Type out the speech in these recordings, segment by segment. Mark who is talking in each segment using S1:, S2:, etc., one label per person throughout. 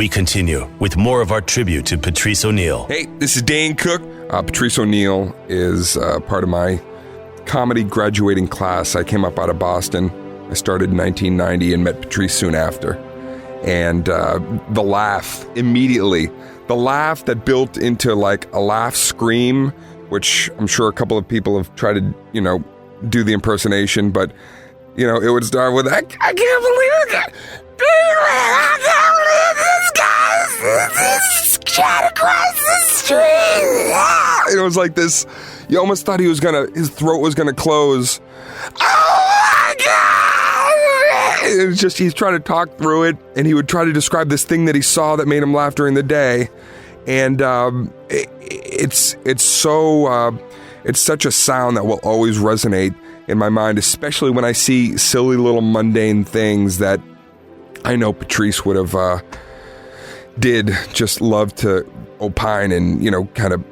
S1: We continue with more of our tribute to Patrice O'Neal.
S2: Hey, this is Dane Cook. Patrice O'Neal is part of my comedy graduating class. I came up out of Boston. I started in 1990 and met Patrice soon after. And the laugh immediately, the laugh that built into like a laugh scream, which I'm sure a couple of people have tried to, do the impersonation, but, it would start with, I can't believe it. I can't believe this cat across the street. It was like this, you almost thought his throat was gonna close. Oh my God! It was just, he's trying to talk through it, and he would try to describe this thing that he saw that made him laugh during the day. And it's such a sound that will always resonate in my mind, especially when I see silly little mundane things that I know Patrice would have just love to opine and, kind of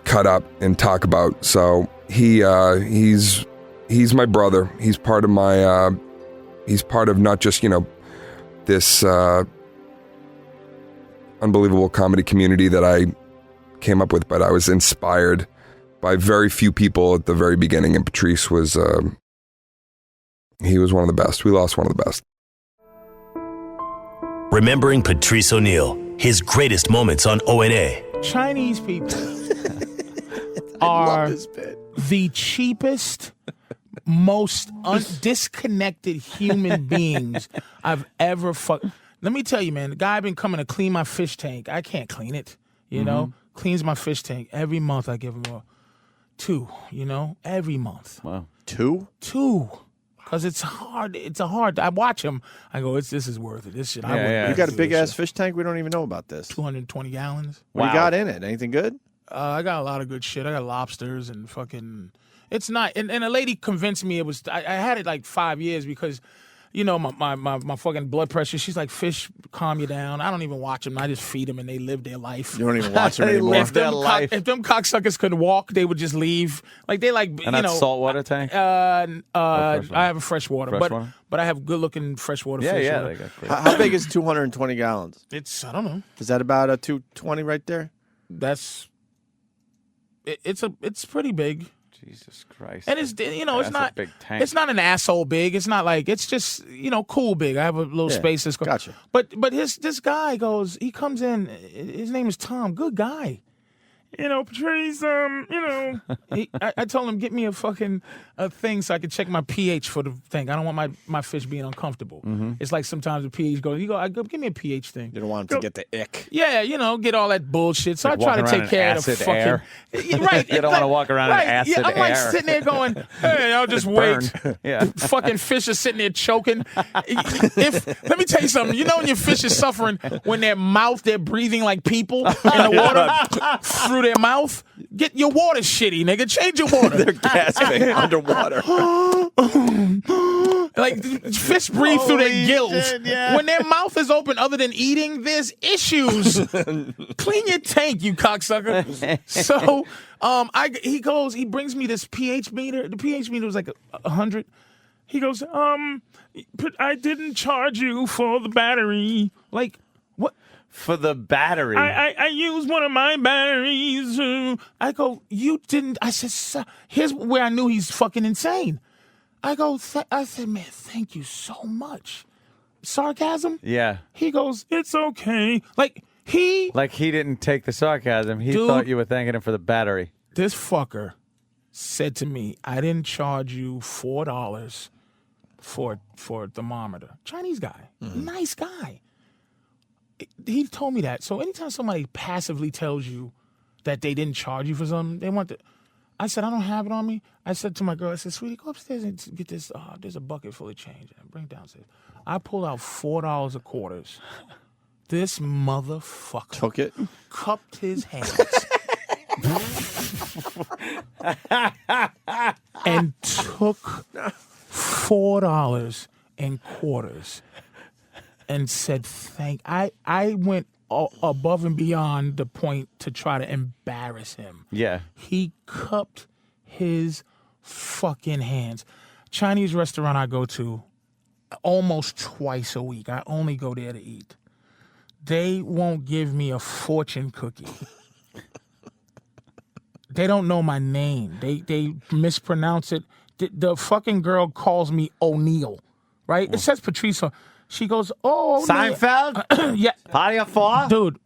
S2: cut up and talk about. So he's my brother. He's part of my, he's part of not just, this unbelievable comedy community that I came up with, but I was inspired by very few people at the very beginning, and Patrice was, he was one of the best. We lost one of the best.
S1: Remembering Patrice O'Neal, his greatest moments on O&A.
S3: Chinese people are the cheapest, most disconnected human beings I've ever fucked. Let me tell you, man, the guy been coming to clean my fish tank. I can't clean it, cleans my fish tank. Every month I give him two, every month.
S4: Wow.
S3: Two. Because it's hard. I watch him. I go, this is worth it. This shit.
S5: You got a big ass fish tank? We don't even know about this.
S3: 220 gallons.
S5: What you got in it? Anything good?
S3: I got a lot of good shit. I got lobsters and fucking. It's not. And a lady convinced me it was. I had it like 5 years because, my fucking blood pressure. She's like, fish calm you down. I don't even watch them. I just feed them and they live their life.
S5: You don't even watch them anymore.
S3: If them cocksuckers could walk, they would just leave. Like they like.
S4: And that's saltwater tank.
S3: I have a freshwater, but I have good looking freshwater fish.
S4: Yeah. They got great.
S5: How big is 220 gallons?
S3: I don't know.
S5: Is that about a 220 right there?
S3: It's pretty big.
S4: Jesus Christ.
S3: And it's it's not
S4: a big tank.
S3: It's not an asshole big. It's not like it's just cool big. I have a little space that's
S5: gotcha.
S3: But this guy he comes in. His name is Tom. Good guy. Patrice. I told him get me a fucking thing so I could check my pH for the thing. I don't want my fish being uncomfortable. Mm-hmm. It's like sometimes the pH goes. Give me a pH thing.
S5: You don't want him to get the ick.
S3: Yeah, get all that bullshit. So
S4: like
S3: I try to take care of the fucking
S4: air.
S3: Right.
S4: You don't want to walk around in acid air.
S3: I'm like sitting there going, hey, I'll just wait.
S4: Yeah.
S3: Fucking fish are sitting there choking. Let me tell you something. When your fish is suffering, when they're breathing like people in the water through their mouth, get your water shitty, nigga. Change your water.
S5: They're gasping underwater.
S3: Like fish breathe through their gills.
S4: Shit, yeah.
S3: When their mouth is open, other than eating, there's issues. Clean your tank, you cocksucker. So, he brings me this pH meter. The pH meter was like 100. He goes, but I didn't charge you for the battery. Like, what?
S4: For the battery.
S3: I used one of my batteries. I go, you didn't. I said, here's where I knew he's fucking insane. I go, I said, man, thank you so much. Sarcasm?
S4: Yeah.
S3: He goes, it's okay. Like he
S4: didn't take the sarcasm. He thought you were thanking him for the battery.
S3: This fucker said to me, I didn't charge you $4 for a thermometer. Chinese guy. Nice guy. He told me that. So anytime somebody passively tells you that they didn't charge you for something, they want to. I said, I don't have it on me. I said to my girl, I said, sweetie, go upstairs and get this. There's a bucket full of change. Bring it downstairs. I pulled out $4 of quarters. This motherfucker
S5: took it,
S3: cupped his hands, and took $4 in quarters and said, I went above and beyond the point to try to embarrass him.
S4: Yeah.
S3: He cupped his fucking hands. Chinese restaurant I go to almost twice a week. I only go there to eat. they won't give me a fortune cookie. They don't know my name. They mispronounce it. The fucking girl calls me O'Neal, right? It says Patrice. She goes, "Oh, O'Neal."
S4: Seinfeld?
S3: Yeah.
S4: Party of four?
S3: Dude,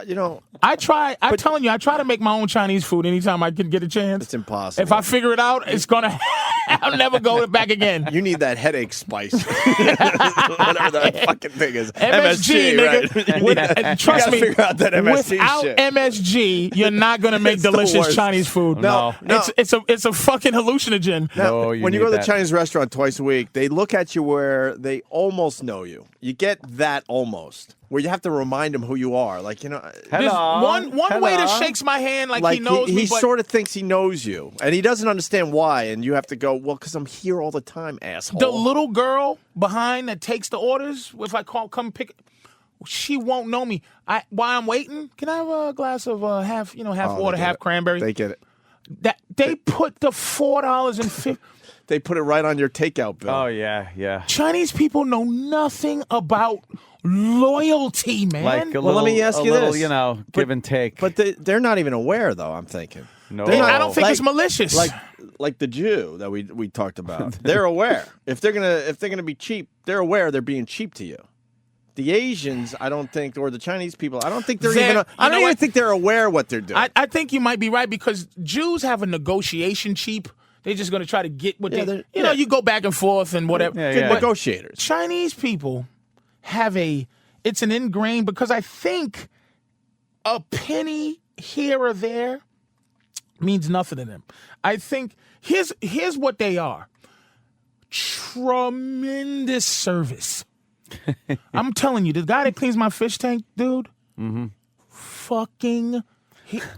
S5: You know,
S3: I'm telling you, I try to make my own Chinese food anytime I can get a chance.
S5: it's impossible.
S3: If I figure it out, it's gonna. I'll never go back again.
S5: You need that headache spice. Whatever that fucking thing is.
S3: MSG, nigga.
S5: Right?
S3: Trust
S5: you
S3: me,
S5: gotta figure out that MSG
S3: without
S5: shit.
S3: MSG, you're not gonna make
S5: It's the
S3: delicious
S5: worst.
S3: Chinese food.
S5: No.
S3: It's a fucking hallucinogen.
S4: No, you
S5: when you
S4: need
S5: go to the
S4: that.
S5: Chinese restaurant twice a week, they look at you where they almost know you. You get that almost, where you have to remind them who you are. Like, you know,
S3: There's
S4: Hello.
S3: one waiter
S4: Hello.
S3: shakes my hand like
S5: like
S3: he knows
S5: he
S3: me, but
S5: sort of thinks he knows you, and he doesn't understand why. And you have to go, well, because I'm here all the time, asshole.
S3: the little girl behind that takes the orders, if I come pick, she won't know me. While I'm waiting, can I have a glass of half
S5: they
S3: water,
S5: get
S3: half
S5: it.
S3: cranberry?
S5: They get it.
S3: That they put the $4.50.
S5: They put it right on your takeout bill.
S4: Oh, yeah.
S3: Chinese people know nothing about loyalty, man.
S4: Like a
S5: Well, let
S4: little,
S5: me ask
S4: a
S5: you
S4: little,
S5: this.
S4: you know, give and take.
S5: But they're not even aware, though. I'm thinking.
S4: no.
S5: they're not-
S3: I don't think
S5: like-
S3: it's malicious.
S5: Like the Jew that we talked about. They're aware. If they're gonna be cheap, they're aware they're being cheap to you. The Asians, I don't think, or the Chinese people, I don't think they're
S3: They're-
S5: even. I
S3: you know
S5: don't even
S3: what?
S5: think they're aware what they're doing.
S3: I think you might be right because Jews have a negotiation cheap. They're just going to try to get what
S5: Yeah,
S3: they.
S5: they're-
S3: You know,
S5: yeah.
S3: you go back and forth and whatever.
S4: Yeah,
S5: Good
S4: yeah.
S3: But
S5: negotiators.
S3: Chinese people have it's an ingrained because I think a penny here or there means nothing to them. I think here's what they are. Tremendous service. I'm telling you, the guy that cleans my fish tank, dude, fucking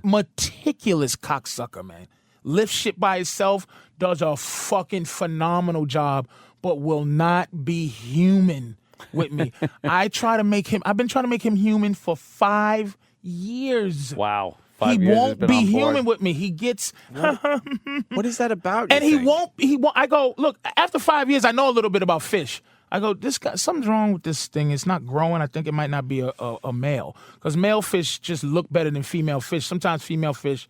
S3: meticulous cocksucker, man. Lifts shit by himself, does a fucking phenomenal job, but will not be human with me. I've been trying to make him human for 5 years.
S4: Wow.
S3: He
S4: 5 years has
S3: won't
S4: been
S3: be
S4: on board.
S3: human with me. He gets,
S5: What is that about?
S3: and
S5: you
S3: he
S5: think?
S3: won't. I go, look, after 5 years, I know a little bit about fish. I go, this guy, something's wrong with this thing. It's not growing. I think it might not be a male. Because male fish just look better than female fish. Sometimes female fish,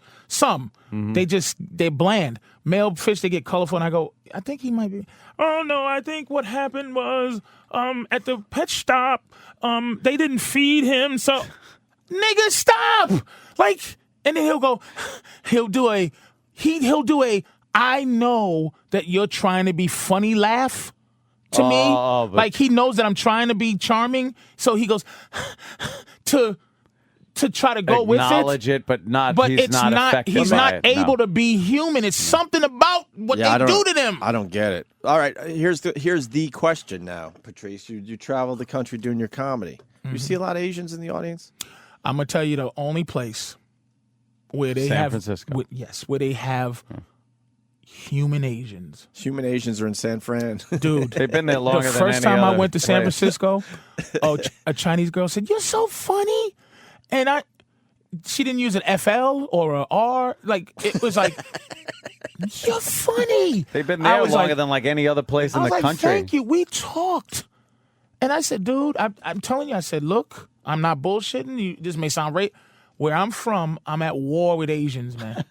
S3: they're bland. Male fish, they get colorful. And I go, I think he might be. Oh, no, I think what happened was at the pet stop, they didn't feed him. So, nigga, stop. Like, and then he'll do a, I know that you're trying to be funny laugh. To me,
S4: but-
S3: like he knows that I'm trying to be charming, so he goes to try to go with it.
S4: Acknowledge it, but he's
S3: it's
S4: not affected
S3: he's
S4: by
S3: not
S4: it,
S3: able
S4: no.
S3: to be human. It's something about what
S5: I
S3: they
S5: don't-
S3: do to them.
S5: I don't get it. All right, here's the question now, Patrice. You travel the country doing your comedy. You see a lot of Asians in the audience?
S3: I'm gonna tell you the only place where they
S4: San
S3: have
S4: Francisco.
S3: where they have human Asians,
S5: Human Asians are in San Fran.
S3: dude.
S4: They've been there longer
S3: The
S4: than
S3: first
S4: any
S3: time I
S4: other
S3: went to San
S4: place.
S3: Francisco, a Chinese girl said, "You're so funny," and she didn't use an FL or a R. Like it was like, "You're funny."
S4: They've been
S3: I
S4: there
S3: was
S4: longer
S3: like-
S4: than like any other place
S3: I
S4: in
S3: was
S4: the
S3: like,
S4: country.
S3: "Thank you." We talked, and I said, "Dude, I'm telling you," I said, "Look, I'm not bullshitting. This may sound right. Where I'm from, I'm at war with Asians, man.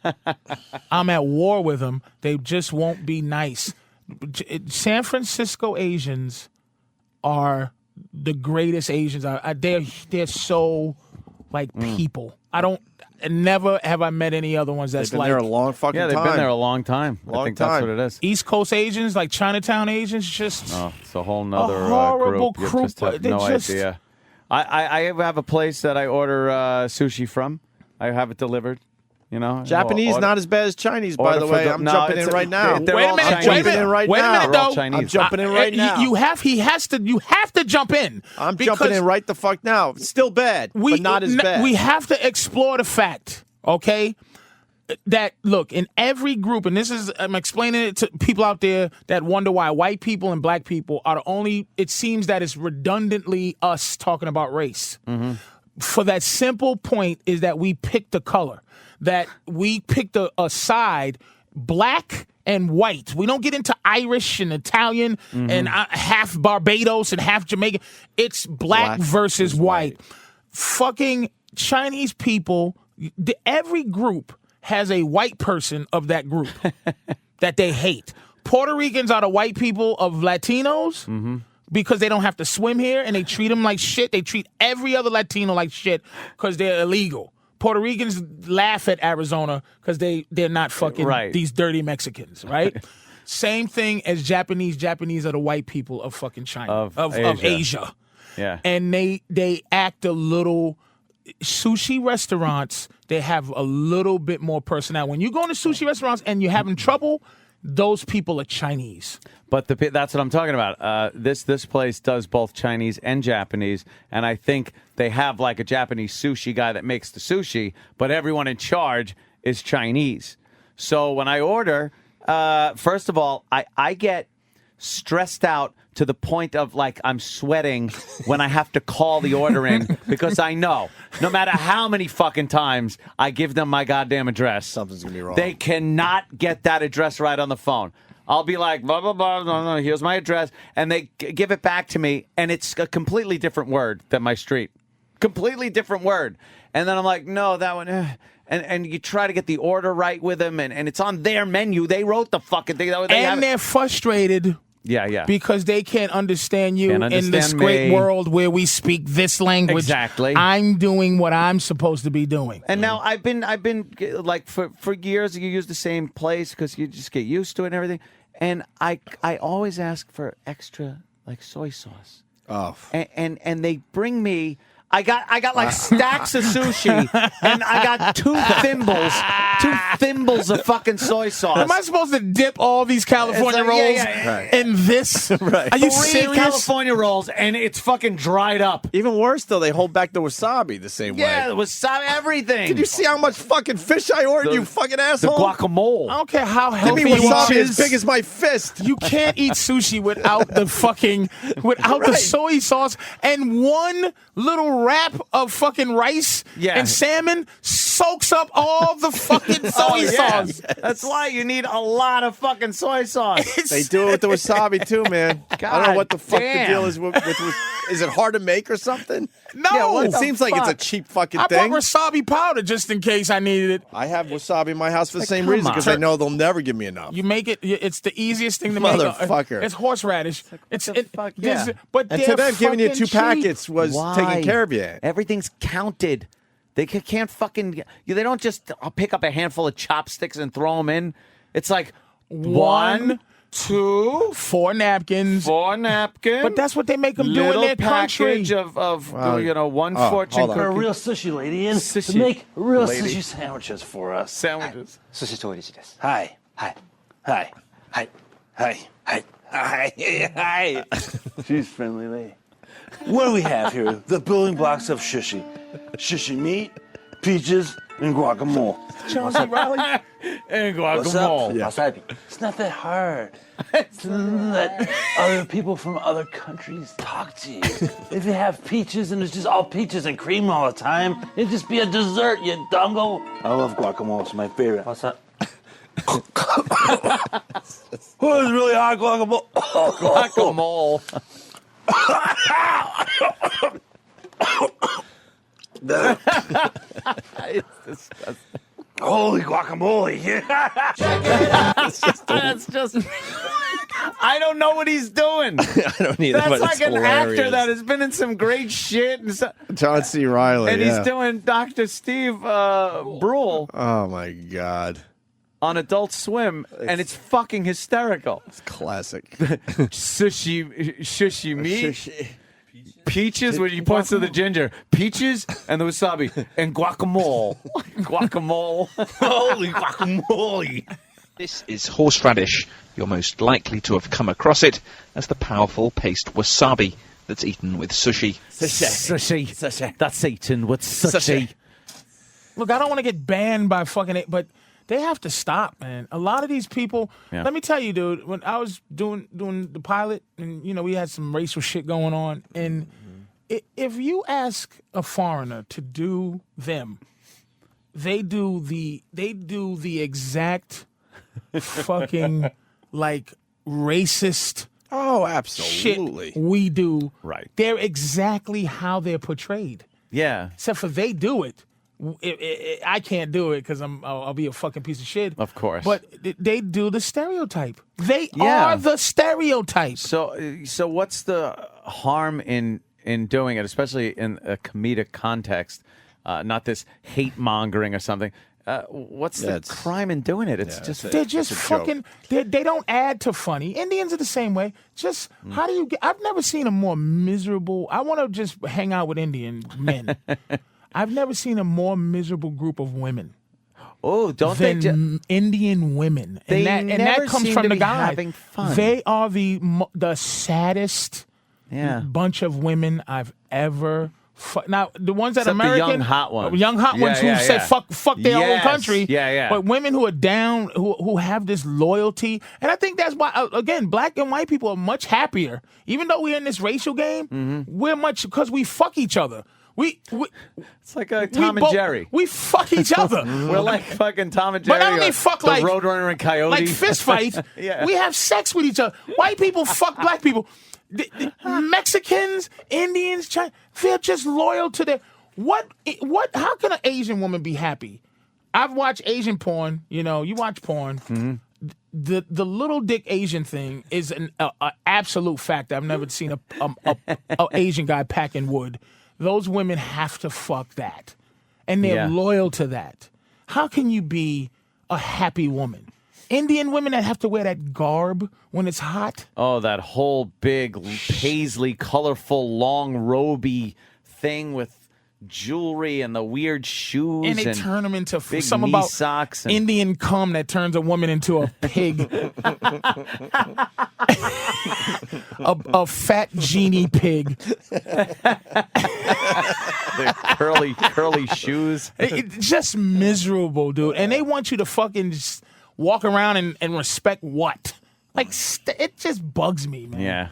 S3: I'm at war with them. They just won't be nice. San Francisco Asians are the greatest Asians. They're so like people. Never have I met any other ones that's
S5: They've been
S3: like
S5: there a long fucking
S4: Yeah, they've
S5: time.
S4: been there a long time. I
S5: Long
S4: think
S5: time.
S4: that's what it is.
S3: East Coast Asians, like Chinatown Asians, just
S4: Oh, it's a whole nother
S3: horrible
S4: group.
S3: group.
S4: You just have
S3: They're
S4: no
S3: just-
S4: idea. I have a place that I order sushi from. I have it delivered. You know,
S5: Japanese
S4: Order-
S5: not as bad as Chinese, by
S4: order
S5: the
S4: for
S5: way.
S4: the-
S5: I'm
S4: no,
S5: jumping in
S4: it's-
S5: right now.
S4: they're
S3: Wait a
S4: all
S3: minute.
S4: Chinese.
S3: Wait a minute.
S5: right
S3: Wait a
S5: now.
S3: minute,
S4: They're all
S3: though.
S4: Chinese.
S5: I'm jumping in right now.
S3: You have to jump in.
S5: I'm
S3: because
S5: jumping in right the fuck now. It's still bad, but not as bad.
S3: We have to explore the fact, okay, that look in every group, and I'm explaining it to people out there that wonder why white people and black people are the only. It seems that it's redundantly us talking about race. For that simple point is that we picked a color, that we picked a side, black and white. We don't get into Irish and Italian and half Barbados and half Jamaican. It's black versus white. fucking Chinese people, every group has a white person of that group that they hate. Puerto Ricans are the white people of Latinos because they don't have to swim here and they treat them like shit. They treat every other Latino like shit because they're illegal. Puerto Ricans laugh at Arizona because they're not fucking these dirty Mexicans, right? Same thing as Japanese. Japanese are the white people of fucking China, of Asia.
S4: Yeah.
S3: And they act a little... Sushi restaurants, they have a little bit more personality. When you go into sushi restaurants and you're having trouble, those people are Chinese.
S4: But that's what I'm talking about. This place does both Chinese and Japanese, and I think they have like a Japanese sushi guy that makes the sushi, but everyone in charge is Chinese. So when I order, first of all, I get stressed out to the point of like I'm sweating when I have to call the order in because I know no matter how many fucking times I give them my goddamn address,
S5: something's gonna be wrong.
S4: They cannot get that address right on the phone. I'll be like, blah, blah, blah, no, here's my address. And they give it back to me, and it's a completely different word than my street. Completely different word. And then I'm like, no, that one. And you try to get the order right with them, and it's on their menu. They wrote the fucking thing.
S3: They're frustrated.
S4: Yeah.
S3: Because they can't understand you in this great world where we speak this language.
S4: Exactly.
S3: I'm doing what I'm supposed to be doing.
S4: And now I've been like for years you use the same place because you just get used to it and everything. And I always ask for extra like soy sauce.
S5: Oh.
S4: And they bring me. I got like stacks of sushi, and I got two thimbles of fucking soy sauce.
S3: Am I supposed to dip all these California rolls in this?
S5: Right.
S3: Are you
S4: 3
S3: serious?
S4: California rolls, and it's fucking dried up.
S5: Even worse, though, they hold back the wasabi the same way.
S4: Yeah, the wasabi, everything.
S5: Did you see how much fucking fish I ordered, you fucking
S4: The
S5: asshole?
S4: guacamole.
S3: I don't care how
S5: Give
S3: healthy
S5: me wasabi
S3: it
S5: as
S3: is.
S5: big as my fist.
S3: You can't eat sushi without the the soy sauce and one little wrap of fucking rice and salmon soaks up all the fucking soy sauce.
S4: That's why you need a lot of fucking soy sauce.
S5: They do it with the wasabi too, man. I don't know what the fuck the deal is with is it hard to make or something?
S3: No.
S5: It seems like it's a cheap fucking
S3: I
S5: thing.
S3: bought wasabi powder just in case I needed it.
S5: I have wasabi in my house for the same reason because I know they'll never give me enough.
S3: You make it. It's the easiest thing to
S5: Motherfucker.
S3: make. It's horseradish.
S5: And
S3: But
S5: to them, giving you 2
S3: cheap.
S5: packets was taking care of you.
S4: Everything's counted. They can't fucking. They don't just pick up a handful of chopsticks and throw them in. It's like 1, 2,
S3: 4 napkins.
S4: 4 napkins.
S3: But that's what they make them do in their country.
S4: Package of one fortune cookie.
S6: We're a real sushi lady in to make real sushi sandwiches for us.
S4: Sandwiches.
S6: Sushi to desu. Hi. Hi. Hi. Hi. Hi. Hi. Hi. Hi. She's friendly lady. What do we have here? The building blocks of sushi. Sushi meat, peaches, and guacamole.
S3: Chelsea Riley.
S4: And
S6: What's up?
S4: guacamole.
S6: Wasabi. It's not that hard. To let other people from other countries talk to you. If you have peaches and it's just all peaches and cream all the time, it'd just be a dessert, you dongo. I love guacamole. It's my favorite. What's up? Oh, it's really hot guacamole.
S4: Guacamole. It's disgusting.
S6: Holy guacamole.
S4: That's just. I don't know what he's doing.
S5: I don't either.
S4: That's
S5: but
S4: like
S5: it's
S4: an
S5: hilarious.
S4: actor that has been in some great shit.
S5: John C. Reilly.
S4: And he's doing Dr. Steve Brule
S5: Oh my god,
S4: on Adult Swim, and it's fucking hysterical.
S5: it's classic.
S4: Sushi meat. Peaches, when he points to the ginger. Peaches and the wasabi. And guacamole. Guacamole.
S6: Holy guacamole.
S7: This is horseradish. You're most likely to have come across it as the powerful paste wasabi that's eaten with sushi.
S4: Sushi. That's eaten with sushi.
S3: Look, I don't want to get banned by fucking it, but they have to stop, man. A lot of these people.
S4: Yeah.
S3: Let me tell you, dude. When I was doing the pilot, and we had some racial shit going on, and if you ask a foreigner to do them, they do the exact fucking like racist
S5: Oh, absolutely.
S3: shit we do.
S4: Right.
S3: They're exactly how they're portrayed.
S4: Yeah.
S3: Except for they do it. I can't do it because I'll be a fucking piece of shit.
S4: Of course.
S3: But they do the stereotype. They
S4: Yeah.
S3: are the stereotype.
S4: So what's the harm in doing it, especially in a comedic context, not this hate mongering or something? What's the crime in doing it? It's just
S3: they're just fucking. They don't add to funny. Indians are the same way. Just how do you get? I've never seen a more miserable. I want to just hang out with Indian men. I've never seen a more miserable group of women.
S4: Oh, don't
S3: than
S4: they?
S3: Indian women,
S4: They
S3: and that
S4: never
S3: comes
S4: seem
S3: from
S4: to
S3: the
S4: be
S3: guy.
S4: having fun.
S3: They are the saddest
S4: Yeah.
S3: bunch of women I've ever. Now the ones that
S4: Except the
S3: American
S4: young hot ones.
S3: young hot ones who say fuck their own
S4: Yes.
S3: country.
S4: Yeah.
S3: But women who are down, who have this loyalty, and I think that's why again, black and white people are much happier. Even though we're in this racial game, we're much because we fuck each other.
S4: It's like Tom and Jerry.
S3: We fuck each other.
S4: We're like fucking Tom and Jerry.
S3: But I don't mean fuck
S4: the
S3: like
S4: Roadrunner and Coyote.
S3: like fist fight.
S4: Yeah.
S3: We have sex with each other. White people fuck black people. Mexicans, Indians, China, they're just loyal to their what? How can an Asian woman be happy? I've watched Asian porn. You know, you watch porn.
S4: Mm-hmm.
S3: The little dick Asian thing is an absolute fact. I've never seen a Asian guy packing wood. Those women have to fuck that, and they're loyal to that. How can you be a happy woman? Indian women that have to wear that garb when it's hot.
S4: Oh, that whole big paisley, colorful, long roby thing with jewelry and the weird shoes,
S3: And they turn them into
S4: big
S3: something
S4: knee
S3: about
S4: socks and
S3: Indian cum that turns a woman into a pig. a fat genie pig.
S4: the curly shoes.
S3: It's just miserable, dude. And they want you to fucking just walk around and respect what? Like, it just bugs me, man.
S4: Yeah.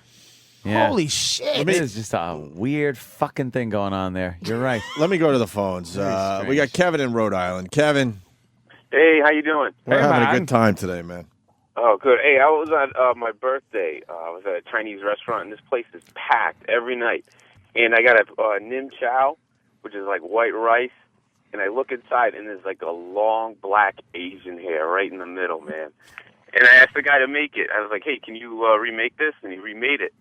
S3: Holy shit.
S4: It is just a weird fucking thing going on there. You're right.
S5: Let me go to the phones. We got Kevin in Rhode Island. Kevin.
S8: Hey, how you doing?
S5: We're having a good time today, man.
S8: Oh, good. Hey, I was at my birthday. I was at a Chinese restaurant, and this place is packed every night. And I got a nim chow, which is like white rice. And I look inside, and there's like a long black Asian hair right in the middle, man. And I asked the guy to make it. I was like, hey, can you remake this? And he remade it.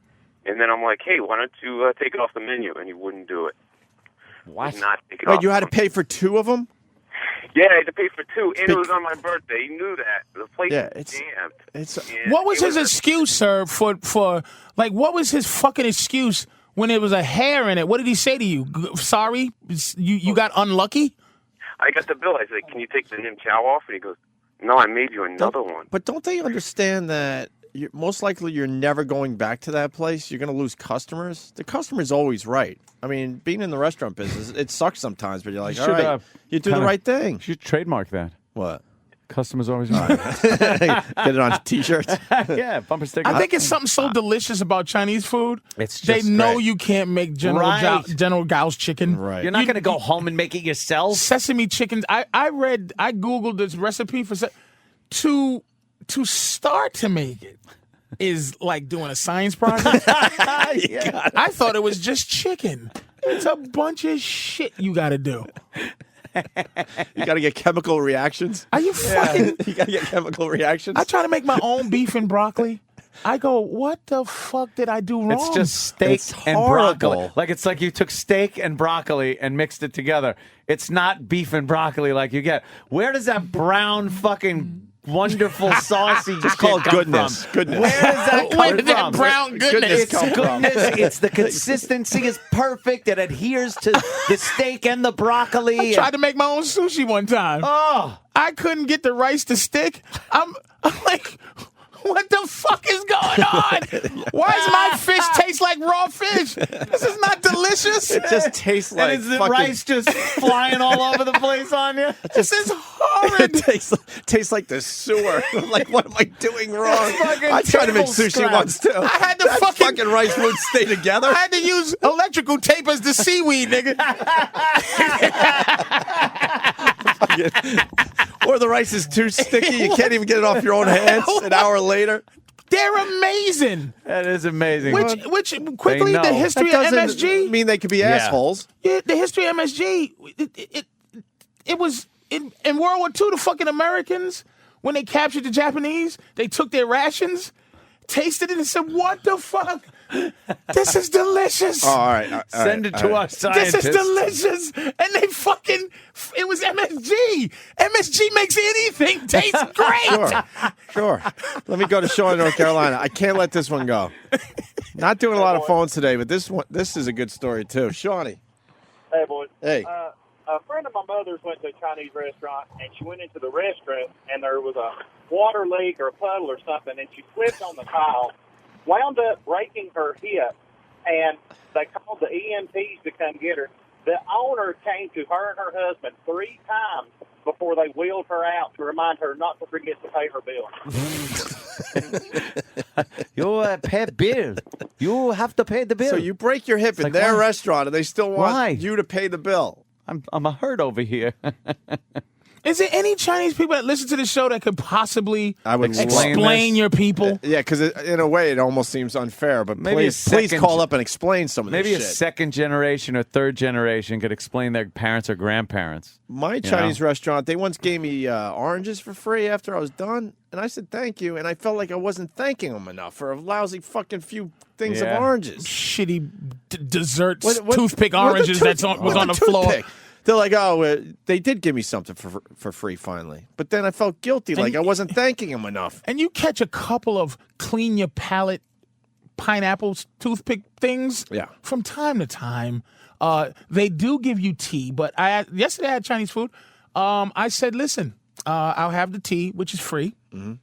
S8: And then I'm like, hey, why don't you take it off the menu? And he wouldn't do it.
S4: What?
S8: Would not take it
S5: Wait,
S8: off.
S5: you had to pay for two of them?
S8: Yeah, I had to pay for two, and it was on my birthday. He knew that. The place was jammed.
S3: What was his excuse, sir, for like, what was his fucking excuse when there was a hair in it? What did he say to you? Sorry? You got unlucky?
S8: I got the bill. I said, can you take the nim chow off? And he goes, no, I made you another one.
S5: But don't they understand that most likely you're never going back to that place? You're going to lose customers. The customer's always right. I mean, being in the restaurant business, it sucks sometimes, but you're like, all right, you do the right thing.
S4: You should trademark that.
S5: What?
S4: Customers always right.
S5: Get it on T-shirts.
S4: Yeah, bumper sticker.
S3: I think it's something so delicious about Chinese food.
S4: It's
S3: they
S4: just
S3: know
S4: great.
S3: you can't make General Gao's chicken.
S5: Right.
S4: You're not going to go home and make it yourself.
S3: Sesame chickens. I Googled this recipe for to start to make it is like doing a science project. I thought it was just chicken. It's a bunch of shit you got to do.
S5: You got to get chemical reactions.
S3: Are you fucking?
S5: You got to get chemical reactions.
S3: I try to make my own beef and broccoli. I go, what the fuck did I do wrong?
S4: It's just steak
S5: It's
S4: and
S5: horrible.
S4: broccoli. Like it's like you took steak and broccoli and mixed it together. It's not beef and broccoli like you get. Where does that brown fucking wonderful saucy
S5: Just call it
S4: shit come
S5: goodness.
S4: from?
S5: Goodness.
S4: Where does that come
S3: Where did
S4: from?
S3: that brown goodness
S4: It's
S5: come from?
S4: goodness. It's the consistency is perfect. It adheres to the steak and the broccoli.
S3: I tried to make my own sushi one time.
S4: Oh,
S3: I couldn't get the rice to stick. I'm like, what the fuck is going on? Why does my fish taste like raw fish? This is not delicious.
S5: It just tastes like
S4: and is the
S5: fucking,
S4: rice just flying all over the place on you?
S3: This is
S5: It
S3: horrid.
S5: tastes like the sewer. I'm like, what am I doing wrong?
S4: fucking
S5: I tried to make
S4: table
S5: sushi
S4: scraps.
S5: once too.
S3: I had to
S5: that
S3: fucking
S5: rice wouldn't stay together.
S3: I had to use electrical tape as the seaweed, nigga.
S5: Or the rice is too sticky. You can't even get it off your own hands an hour later.
S3: They're amazing.
S4: That is amazing.
S3: Which quickly, the history of MSG.
S5: mean they could be assholes.
S3: Yeah, the history of MSG. It was in World War II. The fucking Americans, when they captured the Japanese, they took their rations, tasted it, and said, "What the fuck? This is delicious."
S5: All right.
S4: Send it to our scientists.
S3: This is delicious. And they fucking, it was MSG. MSG makes anything taste great.
S5: Sure. Let me go to Shawnee, North Carolina. I can't let this one go. Not doing a lot of phones today, but this is a good story, too. Shawnee.
S9: Hey, boys.
S5: Hey.
S9: A friend of my mother's went to a Chinese restaurant, and she went into the restaurant, and there was a water leak or a puddle or something, and she slipped on the tile, wound up breaking her hip, and they called the EMTs to come get her. The owner came to her and her husband 3 times before they wheeled her out to remind her not to forget to pay her bill.
S4: You pay bill. You have to pay the bill.
S5: So you break your hip in their restaurant, and they still want you to pay the bill.
S4: I'm a hurt over here.
S3: Is there any Chinese people that listen to the show that could possibly
S4: explain
S3: your people?
S5: Yeah, because in a way it almost seems unfair. But
S4: maybe
S5: please call up and explain some of this shit.
S4: Maybe a second generation or third generation could explain their parents or grandparents.
S5: My Chinese restaurant, they once gave me oranges for free after I was done, and I said thank you, and I felt like I wasn't thanking them enough for a lousy fucking few things of oranges.
S3: Shitty dessert toothpick oranges was on the floor.
S5: They're like, oh, they did give me something for free finally. But then I felt guilty, like I wasn't thanking them enough.
S3: And you catch a couple of clean your palate pineapple toothpick things from time to time. They do give you tea, but yesterday I had Chinese food. I said, listen, I'll have the tea, which is free. Mm-hmm.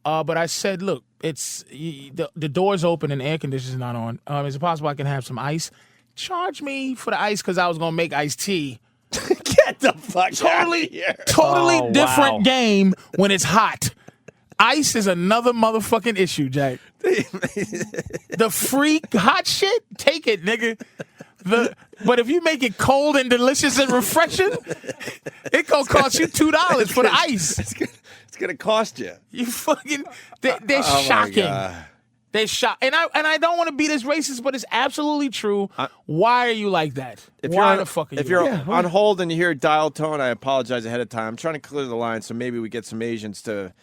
S3: But I said, look, it's the door's open and the air conditioner's not on. Is it possible I can have some ice? Charge me for the ice because I was going to make iced tea.
S5: Get the fuck out of here.
S3: Totally different game when it's hot. Ice is another motherfucking issue, Jack. The free hot shit, take it, nigga. But if you make it cold and delicious and refreshing, it gonna cost you $2 for the ice.
S5: It's gonna cost you.
S3: You fucking, they're shocking. They shot, and I don't want to be this racist, but it's absolutely true. Why are you like that? Why the fuck are you?
S5: If you're on hold and you hear a dial tone, I apologize ahead of time. I'm trying to clear the line so maybe we get some Asians to,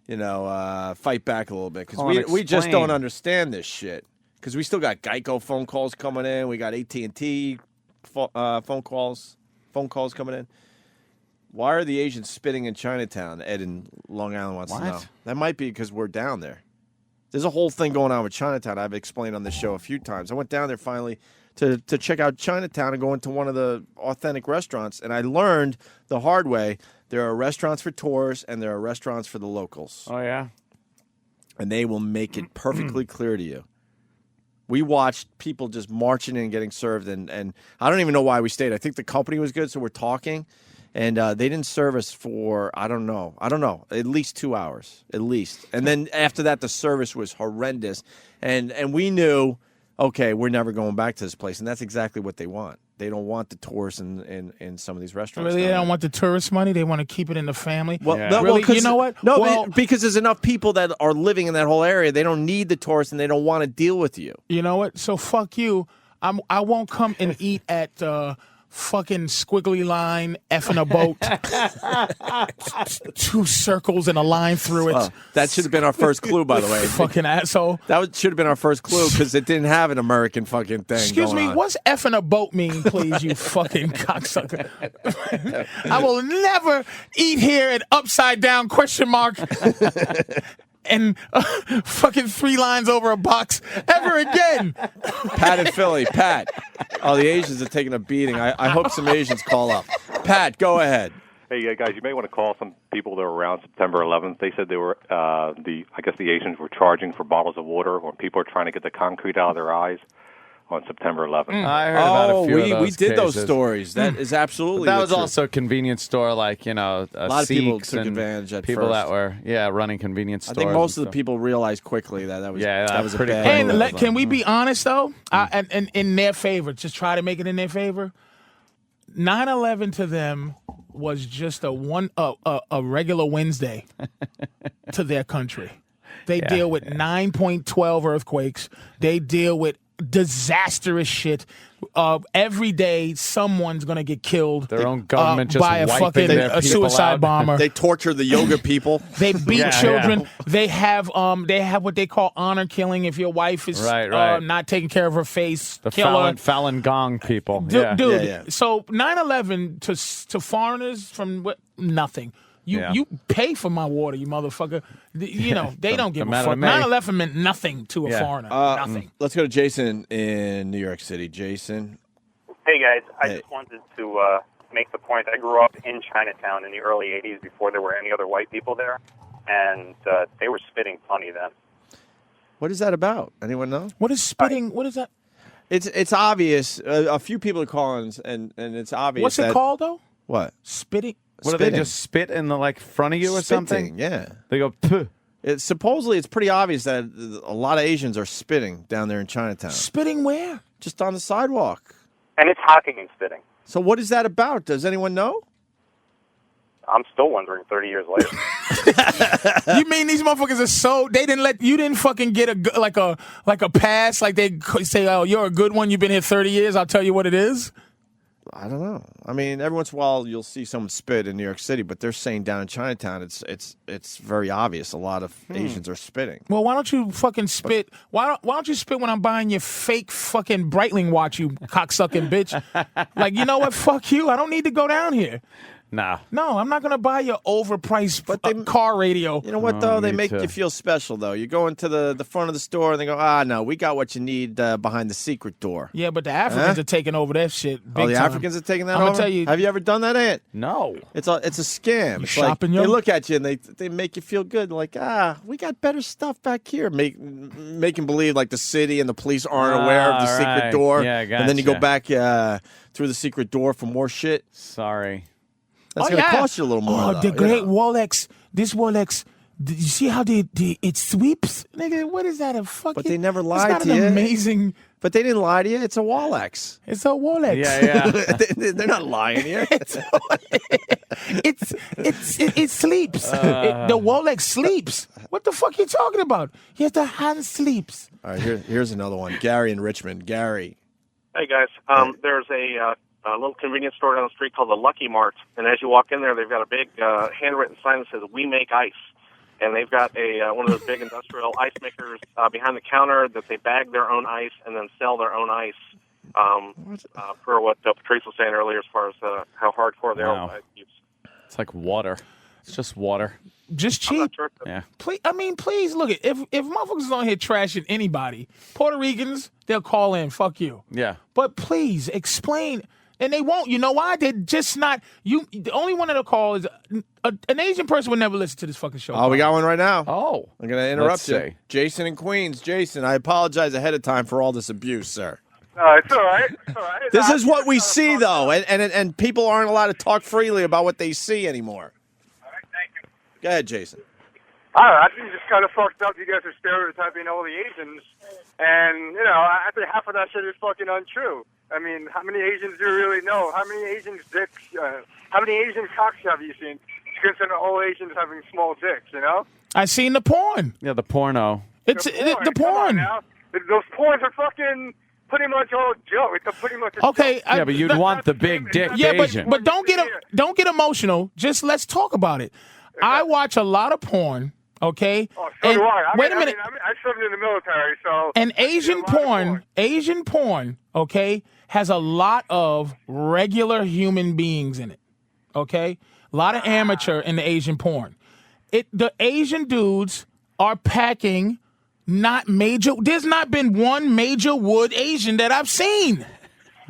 S5: fight back a little bit because we just don't understand this shit. Because we still got Geico phone calls coming in, we got AT&T phone calls coming in. Why are the Asians spitting in Chinatown? Ed in Long Island wants to know. That might be because we're down there. There's a whole thing going on with Chinatown. I've explained on this show a few times. I went down there finally to check out Chinatown and go into one of the authentic restaurants, and I learned the hard way there are restaurants for tourists and there are restaurants for the locals.
S4: Oh, yeah?
S5: And they will make it perfectly clear to you. We watched people just marching in and getting served, and I don't even know why we stayed. I think the company was good, so we're talking. And they didn't serve us for, I don't know, at least 2 hours, at least. And then after that, the service was horrendous. And we knew, okay, we're never going back to this place. And that's exactly what they want. They don't want the tourists in some of these restaurants.
S3: Really, they don't want the tourist money? They want to keep it in the family?
S5: Well,
S3: really, you know what?
S5: No, because there's enough people that are living in that whole area. They don't need the tourists, and they don't want to deal with you.
S3: You know what? So fuck you. I won't come and eat at... fucking squiggly line, effing a boat, 2 circles and a line through it.
S5: That should have been our first clue, by the way.
S3: Fucking asshole.
S5: That should have been our first clue because it didn't have an American fucking thing.
S3: Excuse me, what's effing a boat mean, please, you fucking cocksucker? I will never eat here at upside down ? And fucking 3 lines over a box ever again.
S5: Pat in Philly. Pat. Oh, the Asians are taking a beating. I hope some Asians call up. Pat, go ahead.
S10: Hey, guys, you may want to call some people that were around September 11th. They said they were, I guess the Asians were charging for bottles of water when people are trying to get the concrete out of their eyes on September 11th.
S4: I heard about a few of those
S5: we did those
S4: cases.
S5: stories. That is absolutely
S4: That was
S5: true.
S4: also a convenience store, like, a
S5: lot of people took advantage at
S4: people
S5: first.
S4: that were, running convenience stores.
S5: I think most of the people realized quickly that was that was
S4: pretty
S5: a bad move.
S3: And can we be honest, though? And in their favor, just try to make it in their favor. 9/11 to them was just a regular Wednesday to their country. They deal with 9.12 earthquakes. They deal with disastrous shit. Every day, someone's gonna get killed.
S4: Their own government just
S3: by a
S4: wiping their
S3: fucking suicide
S4: out.
S3: bomber.
S5: They torture the yoga people.
S3: They beat children. They have what they call honor killing. If your wife is not taking care of her face,
S4: The
S3: kill her.
S4: Falun Gong people.
S3: Dude. So 9/11 to foreigners from nothing. You pay for my water, you motherfucker. You know, they don't give a fuck. 9/11 meant nothing to a foreigner. Nothing.
S5: Let's go to Jason in New York City. Jason.
S11: Hey, guys. I just wanted to make the point. I grew up in Chinatown in the early 80s before there were any other white people there, and they were spitting plenty then.
S5: What is that about? Anyone know?
S3: What is spitting? What is that?
S5: It's obvious. A few people are calling, and it's obvious.
S3: What's it called, though?
S5: What?
S3: Spitting?
S4: What do they just spit in the front of you or something?
S5: Yeah.
S4: They go, puh.
S5: Supposedly, it's pretty obvious that a lot of Asians are spitting down there in Chinatown.
S3: Spitting where?
S5: Just on the sidewalk.
S11: And it's hocking and spitting.
S5: So what is that about? Does anyone know?
S11: I'm still wondering 30 years later.
S3: You mean these motherfuckers are so they didn't fucking get a pass, like they say, oh, you're a good one, you've been here 30 years, I'll tell you what it is?
S5: I don't know. I mean, every once in a while you'll see someone spit in New York City, but they're saying down in Chinatown it's very obvious. A lot of Asians are spitting.
S3: Well, why don't you fucking spit? Why don't you spit when I'm buying your fake fucking Breitling watch, you cocksucking bitch? Like, you know what? Fuck you. I don't need to go down here.
S4: Nah.
S3: No, I'm not going to buy your overpriced car radio.
S5: You know what, though? They make you feel special, though. You go into the front of the store, and they go, no, we got what you need behind the secret door.
S3: Yeah, but the Africans are taking over that shit big
S5: the
S3: time.
S5: Africans are taking that
S3: I'm
S5: over?
S3: going to tell you.
S5: Have you ever done that, Ant?
S4: No.
S5: It's a scam. It's
S3: shopping,
S5: like,
S3: yo?
S5: they look at you, and they make you feel good. Like, we got better stuff back here. Making believe like the city and the police aren't aware of the secret door.
S4: Yeah, gotcha.
S5: And then you go back through the secret door for more shit.
S4: Sorry.
S5: That's going to cost you a little more.
S3: Oh, the great Rolex. This Rolex. You see how it sweeps? Nigga, what is that? A fucking.
S5: But they never lied to
S3: you.
S5: you.
S3: Amazing.
S5: But they didn't lie to you. It's a Rolex.
S3: It's a Rolex.
S4: Yeah.
S5: They're not lying to you.
S3: It sleeps. The Rolex sleeps. What the fuck are you talking about? Yes, the hand sleeps.
S5: All right, here's another one. Gary in Richmond. Gary.
S12: Hey, guys. There's a little convenience store down the street called the Lucky Mart, and as you walk in there, they've got a big handwritten sign that says "We make ice," and they've got one of those big industrial ice makers behind the counter that they bag their own ice and then sell their own ice. Per what Patrice was saying earlier, as far as how hardcore they are.
S4: It's like water. It's just water.
S3: Just cheap.
S12: Sure.
S4: Yeah.
S3: Please look. If motherfuckers is on here trashing anybody, Puerto Ricans, they'll call in. Fuck you.
S4: Yeah.
S3: But please explain. And they won't. You know why? They're just not. The only one that'll call is an Asian person would never listen to this fucking show.
S5: Oh, we got one right now.
S4: Oh.
S5: I'm going to interrupt you.
S4: See.
S5: Jason in Queens. Jason, I apologize ahead of time for all this abuse, sir.
S12: It's all right. It's all right.
S5: This is what we see, though, and people aren't allowed to talk freely about what they see anymore.
S12: All right, thank you.
S5: Go ahead, Jason.
S12: I think it's just kind of fucked up. You guys are stereotyping all the Asians, and I think half of that shit is fucking untrue. I mean, how many Asians do you really know? How many Asian dicks? How many Asian cocks have you seen? You consider all Asians having small dicks,
S3: I seen the porn.
S4: Yeah, the porno.
S3: It's the porn.
S12: Those porns are fucking pretty much all joke. It's pretty much a
S3: okay.
S12: joke.
S4: Yeah, but you'd want the big dick Asian.
S3: But don't get emotional. Just let's talk about it. I watch a lot of porn. Okay.
S12: Oh, so do I.
S3: Wait a minute.
S12: I served in the military, so.
S3: And Asian porn, okay, has a lot of regular human beings in it. Okay, a lot of amateur in the Asian porn. The Asian dudes are packing not major. There's not been one major wood Asian that I've seen.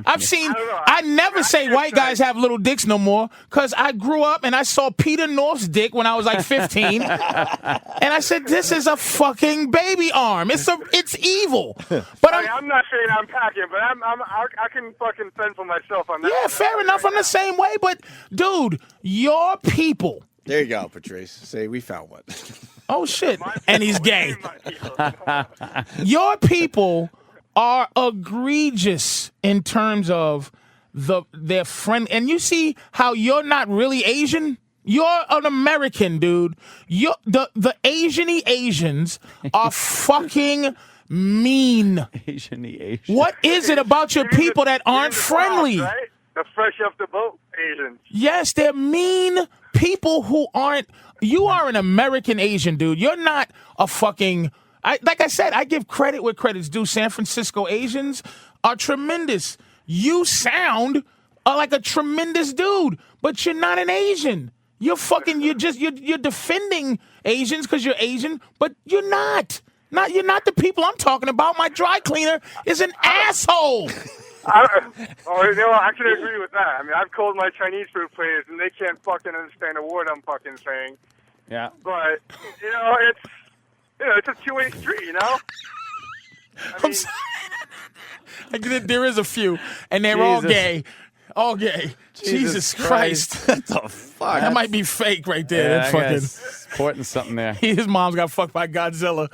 S3: I never say white guys have little dicks no more because I grew up and I saw Peter North's dick when I was like 15. And I said, this is a fucking baby arm. It's evil. But
S12: I'm not saying I'm packing, but I can fucking fend for myself on that.
S3: Yeah, fair enough. I'm the same way. But, dude, your people.
S5: There you go, Patrice. Say, we found one.
S3: Oh, shit. And he's gay. Your people are egregious in terms of their friend. And you see how you're not really Asian? You're an American, dude. The Asians are fucking mean.
S4: Asian.
S3: What is it about your people that aren't friendly?
S13: Right? The fresh off the boat Asians.
S3: Yes, they're mean people who aren't. You are an American Asian, dude. You're not a fucking. Like I said, I give credit where credit's due. San Francisco Asians are tremendous. You sound like a tremendous dude, but you're not an Asian. You're defending Asians because you're Asian, but you're not. You're not the people I'm talking about. My dry cleaner is an asshole.
S13: I actually agree with that. I mean, I've called my Chinese food place, and they can't fucking understand a word I'm fucking saying.
S4: Yeah.
S13: But it's a two-way street, you know.
S3: There is a few, and they're all gay. All gay. Jesus Christ.
S5: What the fuck?
S3: That might be fake right there.
S4: Yeah,
S3: That's fucking
S4: supporting something there.
S3: His mom's got fucked by Godzilla.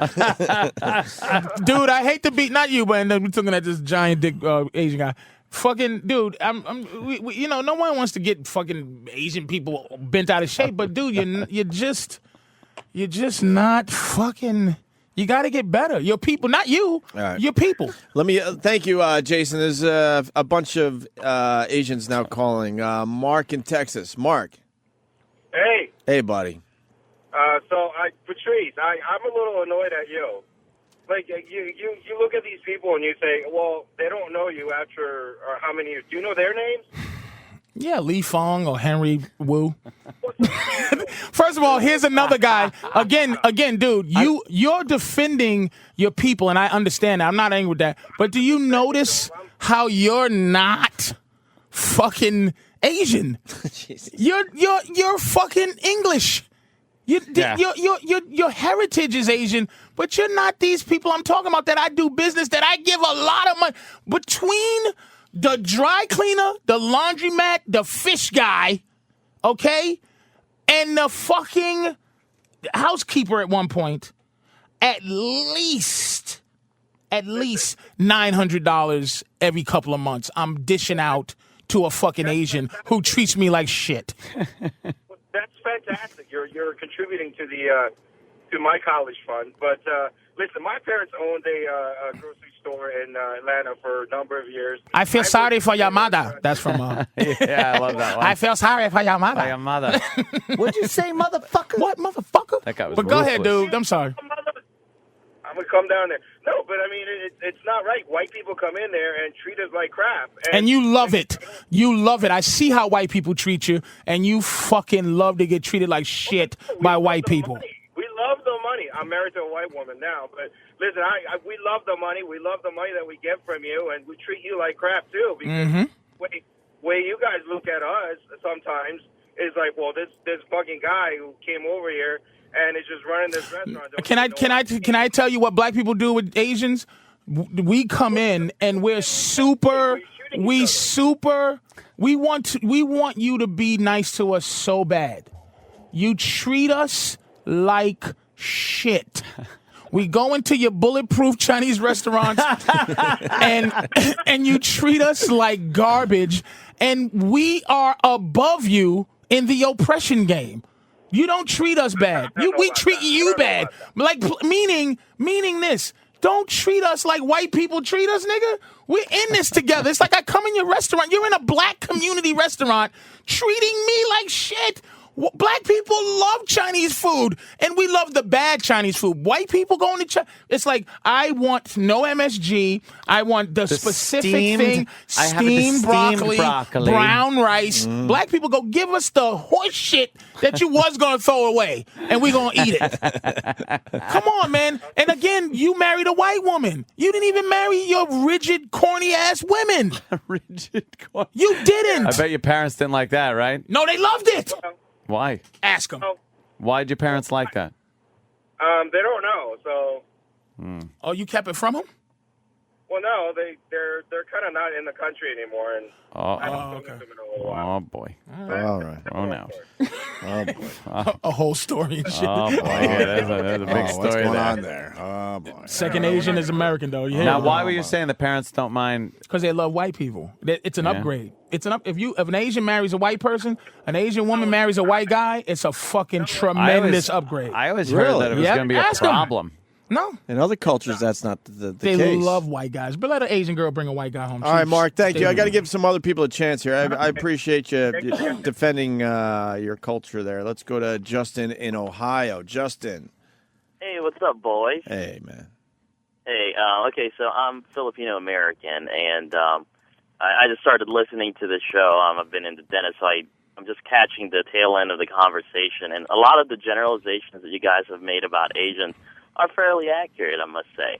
S3: Dude, I hate to be not you, but we're looking at this giant dick Asian guy. Fucking dude, no one wants to get fucking Asian people bent out of shape, but dude, you're just not fucking. You got to get better. Your people, not you.
S5: Right.
S3: Your people.
S5: Let me thank you, Jason. There's a bunch of Asians now calling. Mark in Texas. Mark.
S14: Hey.
S5: Hey, buddy.
S14: Patrice, I'm a little annoyed at you. Like, you look at these people and you say, well, they don't know you after how many years. Do you know their names?
S3: Yeah, Lee Fong or Henry Wu. First of all, here's another guy. Again, dude, you're defending your people, and I understand that. I'm not angry with that. But do you notice how you're not fucking Asian? You're fucking English. Your heritage is Asian, but you're not these people I'm talking about that I do business, that I give a lot of money. Between the dry cleaner, the laundromat, the fish guy, okay, and the fucking housekeeper at one point, at least $900 every couple of months I'm dishing out to a fucking Asian who treats me like shit.
S14: That's fantastic. You're contributing to the to my college fund. But listen, my parents owned a grocery store in Atlanta for a number of years.
S3: I feel sorry for your mother. That's from
S4: yeah, I love that one.
S3: I feel sorry for your mother.
S4: For your mother.
S3: What'd you say, motherfucker? What, motherfucker?
S4: That guy was
S3: But go ahead,
S4: ruthless.
S3: dude. I'm sorry.
S14: I'm going to come down there. No, but I mean, it's not right. White people come in there and treat us like crap.
S3: And you love it. You love it. I see how white people treat you, and you fucking love to get treated like shit by white people.
S14: We love the money. I'm married to a white woman now, but listen, we love the money. We love the money that we get from you, and we treat you like crap too. Because the way you guys look at us sometimes is like, well, this fucking guy who came over here and is just running this restaurant.
S3: Can I tell you what black people do with Asians? We come in and we want you to be nice to us so bad. You treat us like shit. We go into your bulletproof Chinese restaurants and you treat us like garbage, and we are above you in the oppression game. You don't treat us bad. We treat you bad. Like meaning this. Don't treat us like white people treat us, nigga. We're in this together. It's like I come in your restaurant. You're in a black community restaurant treating me like shit. Black people love Chinese food, and we love the bad Chinese food. White people going to China. It's like, I want no MSG. I want the specific thing. Steamed broccoli, brown rice. Black people go, give us the horse shit that you was going to throw away, and we're going to eat it. Come on, man. And again, you married a white woman. You didn't even marry your rigid, corny-ass women.
S4: Rigid, corny.
S3: You didn't.
S4: I bet your parents didn't like that, right?
S3: No, they loved it.
S4: Why?
S3: Ask them.
S4: Why did your parents like that?
S14: They don't know, so.
S3: Oh, you kept it from them?
S14: Well, no, they're kind of not in the country anymore, and I haven't spoken to them in a little while.
S4: Oh boy.
S5: All right.
S4: Oh no.
S5: Oh, boy.
S3: A whole story and shit.
S4: Oh, boy. Yeah, there's a big story
S5: what's going
S4: there.
S5: on there? Oh, boy.
S3: Second Asian is American, though. Yeah.
S4: Now, why were you saying the parents don't mind?
S3: Because they love white people. It's an upgrade. It's an if an Asian marries a white person, an Asian woman marries a white guy, it's a fucking tremendous upgrade.
S4: I always heard that it was going to be a problem.
S3: No.
S5: In other cultures, that's not the
S3: They
S5: case.
S3: love white guys. But let an Asian girl bring a white guy home.
S5: All right, Mark, thank you. I got to
S3: to
S5: give some other people a chance here. I appreciate you defending your culture there. Let's go to Justin in Ohio. Justin.
S15: Hey, what's up, boys?
S5: Hey, man.
S15: Hey, okay, so I'm Filipino-American, and I just started listening to this show. I've been into Dennis, so I'm just catching the tail end of the conversation. And a lot of the generalizations that you guys have made about Asians are fairly accurate, I must say.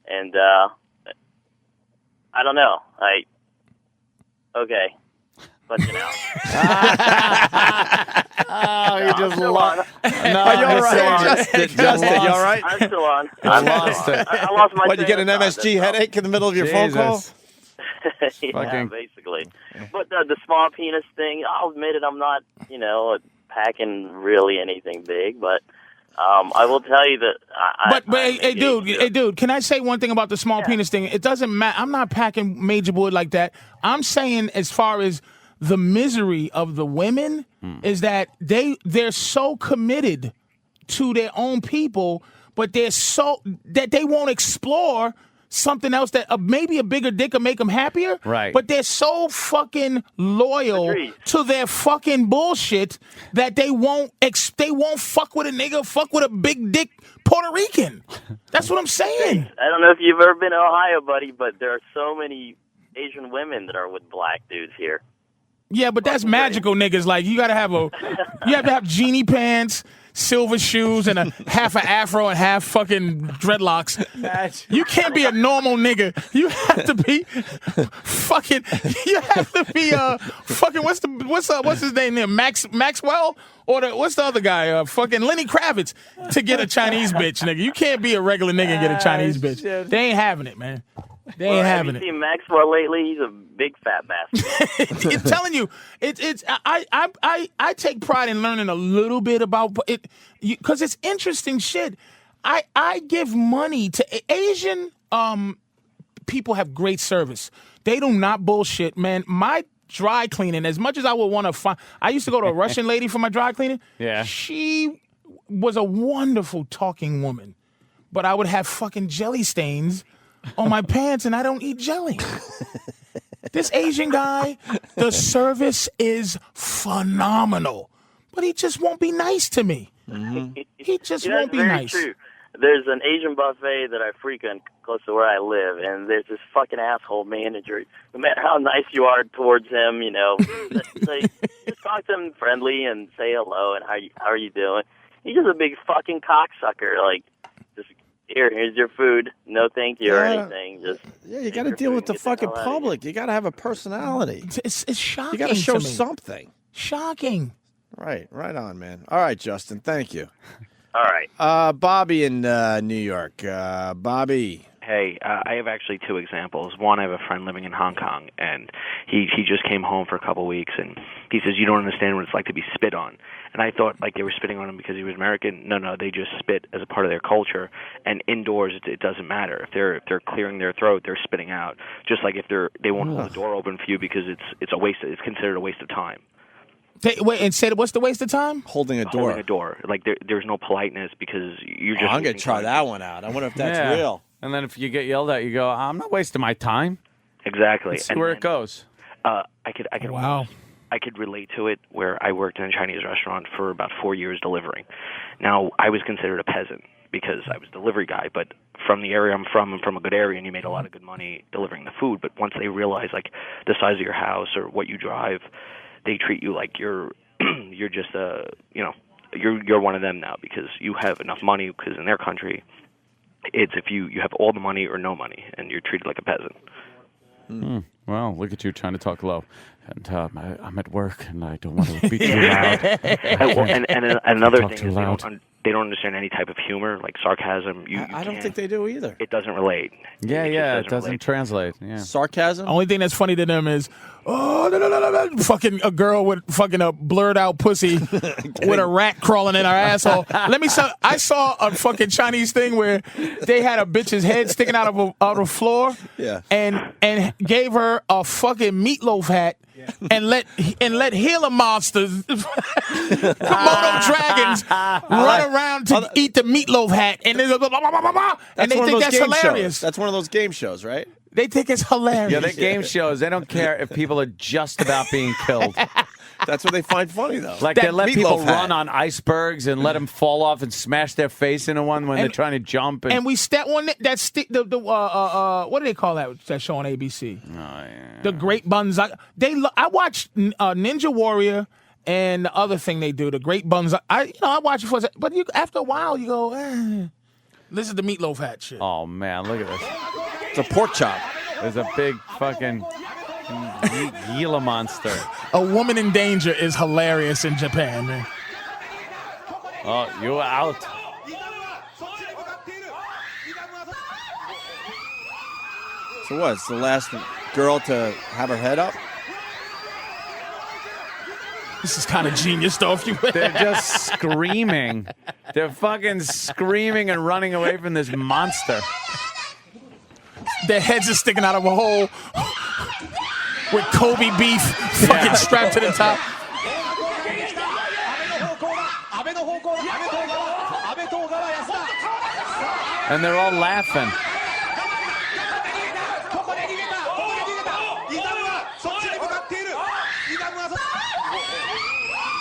S15: And I don't know. Okay. But, you know.
S4: Oh, you just lost. No,
S5: are you all right, Justin? You all right?
S15: I'm still on.
S4: I lost it.
S15: I lost my
S5: What, you get an MSG headache in the middle of your phone call?
S15: Yeah, basically. But the small penis thing, I'll admit it, I'm not, packing really anything big, but I will tell you that
S3: hey, dude, can I say one thing about the small penis thing? It doesn't matter. I'm not packing major wood like that. I'm saying as far as the misery of the women is that they're so committed to their own people, but they're so that they won't explore something else that maybe a bigger dick will make them happier.
S4: Right.
S3: But they're so fucking loyal to their fucking bullshit that they won't fuck with a nigga, fuck with a big dick Puerto Rican. That's what I'm saying.
S15: I don't know if you've ever been to Ohio, buddy, but there are so many Asian women that are with black dudes here.
S3: Yeah, but that's magical, niggas. Like you have to have genie pants, silver shoes, and a half an afro and half fucking dreadlocks. You can't be a normal nigga. You have to be fucking. You have to be fucking. What's his name there? Maxwell or what's the other guy? Fucking Lenny Kravitz to get a Chinese bitch, nigga. You can't be a regular nigga and get a Chinese bitch. They ain't having it, man. They ain't having it.
S15: Have you seen Maxwell lately? He's a big fat bastard.
S3: I'm telling you, I take pride in learning a little bit about it because it's interesting shit. I give money to Asian people have great service. They do not bullshit, man. My dry cleaning, as much as I would want to find, I used to go to a Russian lady for my dry cleaning.
S4: Yeah,
S3: she was a wonderful talking woman, but I would have fucking jelly stains on my pants, and I don't eat jelly. This Asian guy, the service is phenomenal, but he just won't be nice to me.
S15: Mm-hmm.
S3: He just
S15: That's
S3: won't be
S15: very
S3: nice.
S15: True. There's an Asian buffet that I frequent close to where I live, and there's this fucking asshole manager. No matter how nice you are towards him, just talk to him friendly and say hello and how are you doing. He's just a big fucking cocksucker. Like, just here's your food. No thank you or anything. Just
S5: you got to deal with the fucking public. You got to have a personality.
S3: It's shocking.
S5: You got to show
S3: me.
S5: something.
S3: Shocking.
S5: Right on, man. All right, Justin. Thank you.
S15: All right.
S5: Bobby in New York. Bobby.
S16: Hey, I have actually two examples. One, I have a friend living in Hong Kong, and he just came home for a couple of weeks, and he says, you don't understand what it's like to be spit on. And I thought like they were spitting on him because he was American. No, they just spit as a part of their culture. And indoors, it doesn't matter. If they're clearing their throat, they're spitting out. Just like if they won't hold the door open for you because it's a waste. It's considered a waste of time.
S3: Wait, and say what's the waste of time?
S5: Holding a door.
S16: Holding a door. Like there's no politeness because you're just.
S5: I'm gonna try that one out. I wonder if that's real.
S4: And then if you get yelled at, you go, I'm not wasting my time.
S16: Exactly.
S4: Let's see where it goes.
S16: I could.
S3: Wow.
S16: I could relate to it where I worked in a Chinese restaurant for about 4 years delivering. Now, I was considered a peasant because I was a delivery guy, but from the area I'm from a good area, and you made a lot of good money delivering the food. But once they realize, like, the size of your house or what you drive, they treat you like you're just you're one of them now because you have enough money. Because in their country, it's if you have all the money or no money, and you're treated like a peasant.
S4: Well, look at you trying to talk low. And I'm at work, and I don't want to be too loud.
S16: And another thing is they don't understand any type of humor, like sarcasm.
S5: I don't think they do either.
S16: It doesn't relate.
S4: It doesn't translate. Yeah.
S5: Sarcasm?
S3: Only thing that's funny to them is, fucking a girl with fucking a blurred out pussy with a rat crawling in her asshole. I saw a fucking Chinese thing where they had a bitch's head sticking out of the floor, and gave her a fucking meatloaf hat. And let Gila monsters, Komodo dragons, run around to eat the meatloaf hat, and they think that's hilarious.
S5: That's one of those game shows, right?
S3: They think it's hilarious.
S4: Yeah, they're game shows. They don't care if people are just about being killed.
S5: That's what they find funny, though.
S4: Like they let people run on icebergs and let them fall off and smash their face into one when they're trying to jump.
S3: And we what do they call that show on ABC? Oh yeah, The Great Banzai. I watched Ninja Warrior and the other thing they do, The Great Banzai. I watch it for, but after a while you go, this is the meatloaf hat shit.
S4: Oh man, look at this.
S5: It's a pork chop.
S4: There's a big fucking Gila monster.
S3: A woman in danger is hilarious in Japan, man.
S4: Oh, you're out.
S5: So what? It's the last girl to have her head up?
S3: This is kind of genius, though, if you will.
S4: They're just screaming. They're fucking screaming and running away from this monster.
S3: Their heads are sticking out of a hole with Kobe beef fucking strapped to the top.
S4: And they're all laughing.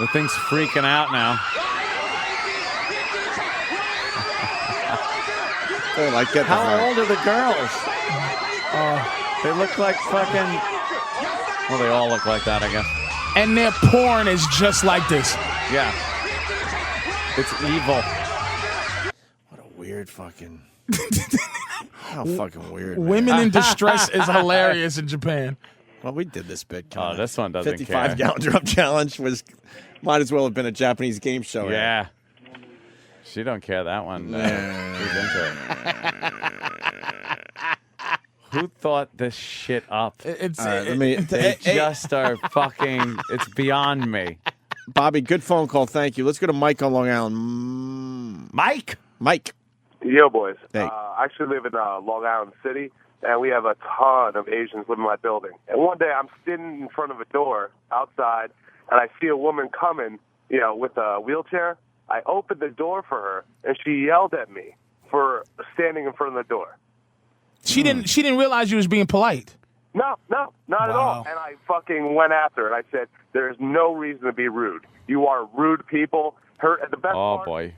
S4: The thing's freaking out now. How old are the girls? They look like fucking... Well, they all look like that, I guess.
S3: And their porn is just like this.
S4: Yeah. It's evil.
S5: What a weird fucking... How fucking weird, man.
S3: Women in distress is hilarious in Japan.
S5: Well, we did this bit.
S4: Oh, this one doesn't
S5: 55
S4: care.
S5: gallon drum challenge might as well have been a Japanese game show.
S4: Yeah. She don't care that one. She's into it. Who thought this shit up?
S5: They
S4: just are fucking... It's beyond me.
S5: Bobby, good phone call. Thank you. Let's go to Mike on Long Island.
S4: Mike.
S17: Yo, boys.
S5: Hey.
S17: I actually live in Long Island City, and we have a ton of Asians living in my building. And one day I'm sitting in front of a door outside, and I see a woman coming, with a wheelchair. I opened the door for her, and she yelled at me for standing in front of the door.
S3: She didn't realize you was being polite.
S17: No, not at all. And I fucking went after her, and I said, "There's no reason to be rude. You are rude people." The best part,
S4: boy.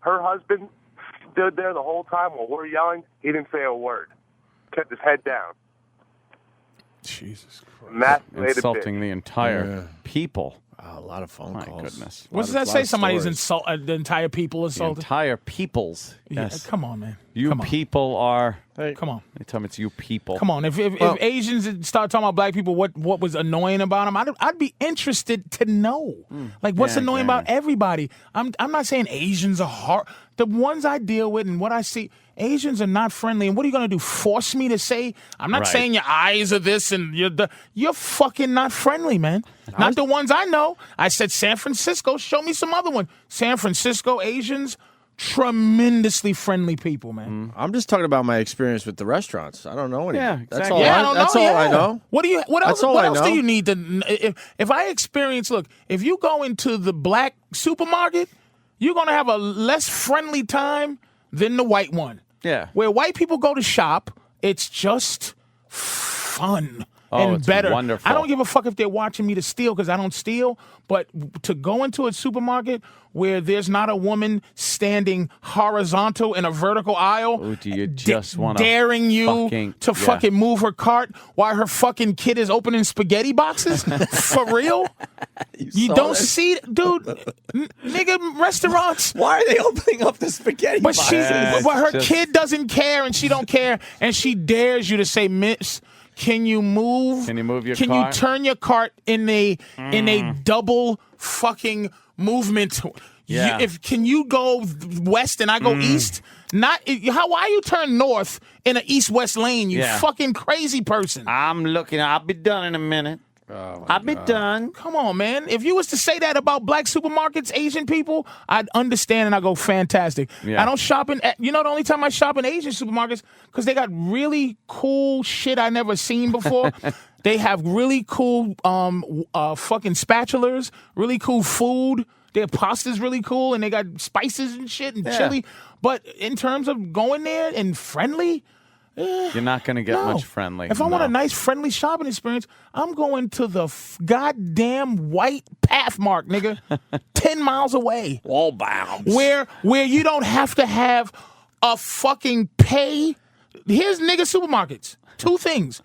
S17: Her husband stood there the whole time while we're yelling. He didn't say a word. Kept his head down.
S3: Jesus Christ.
S4: Insulting the entire people.
S5: Oh, a lot of phone calls.
S4: My goodness.
S3: What does that say? Somebody's the entire people insulted?
S4: The entire peoples.
S3: Yeah,
S4: Yes.
S3: come on, man.
S4: People are...
S3: Come on.
S4: They tell me it's you people.
S3: Come on. If Asians start talking about black people, what was annoying about them, I'd be interested to know. Like, what's annoying about everybody? I'm not saying Asians are hard. The ones I deal with and what I see, Asians are not friendly. And what are you going to do? Force me to say? I'm not saying your eyes are this and you're fucking not friendly, man. Not the ones I know. I said San Francisco. Show me some other one. San Francisco, Asians, tremendously friendly people, man.
S5: I'm just talking about my experience with the restaurants. I don't know anything.
S4: Yeah,
S5: That's
S4: exactly.
S5: all. That's all I know.
S3: What else
S5: I know.
S3: do you need to? If I experience, look, if you go into the black supermarket, you're gonna have a less friendly time than the white one.
S4: Yeah.
S3: Where white people go to shop, it's just fun. And
S4: it's
S3: better.
S4: wonderful.
S3: I don't give a fuck if they're watching me to steal because I don't steal. But to go into a supermarket where there's not a woman standing horizontal in a vertical aisle,
S4: do you just want
S3: daring you to fucking move her cart while her fucking kid is opening spaghetti boxes? For real? You don't see, dude, nigga, restaurants.
S5: Why are they opening up the spaghetti boxes?
S3: But her kid doesn't care and she don't care and she dares you to say, "Miss, can you move?
S4: Can you move your
S3: cart? Can you turn your cart in a double fucking movement?
S4: Yeah.
S3: Can you go west and I go east? Why you turn north in an east-west lane, you fucking crazy person?
S4: I'm looking. I'll be done in a minute. I'll be done.
S3: Come on, man. If you was to say that about black supermarkets, Asian people, I'd understand and I go, fantastic.
S4: Yeah.
S3: I don't shop in, the only time I shop in Asian supermarkets, because they got really cool shit I never seen before. They have really cool fucking spatulas, really cool food. Their pasta's really cool, and they got spices and shit and chili. But in terms of going there and friendly,
S4: you're not going to get much friendly.
S3: If I want a nice, friendly shopping experience, I'm going to the goddamn white Pathmark, nigga, 10 miles away.
S5: Wall bounds.
S3: Where you don't have to have a fucking pay. Here's nigga supermarkets. Two things.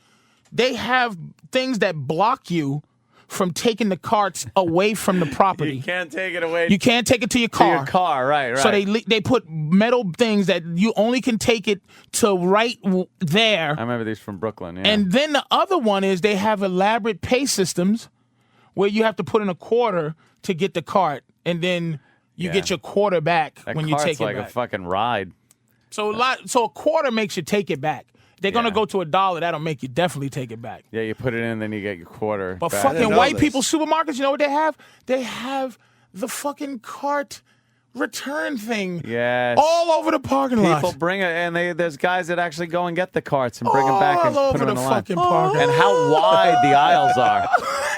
S3: They have things that block you from taking the carts away from the property.
S4: You can't take it away.
S3: You can't take it to your car.
S4: To your car, right.
S3: So they put metal things that you only can take it to right there.
S4: I remember these from Brooklyn, yeah.
S3: And then the other one is they have elaborate pay systems where you have to put in a quarter to get the cart, and then you get your quarter back when you take it
S4: like
S3: back.
S4: a fucking ride.
S3: So a quarter makes you take it back. They're going to go to $1. That'll make you definitely take it back.
S4: Yeah, you put it in, then you get your quarter
S3: But
S4: back.
S3: fucking white people supermarkets, you know what they have? They have the fucking cart return thing all over the parking lot.
S4: People bring it, and there's guys that actually go and get the carts and bring them back and
S3: all
S4: put
S3: over
S4: them in
S3: the
S4: the line.
S3: fucking parking lot.
S4: And how wide the aisles are.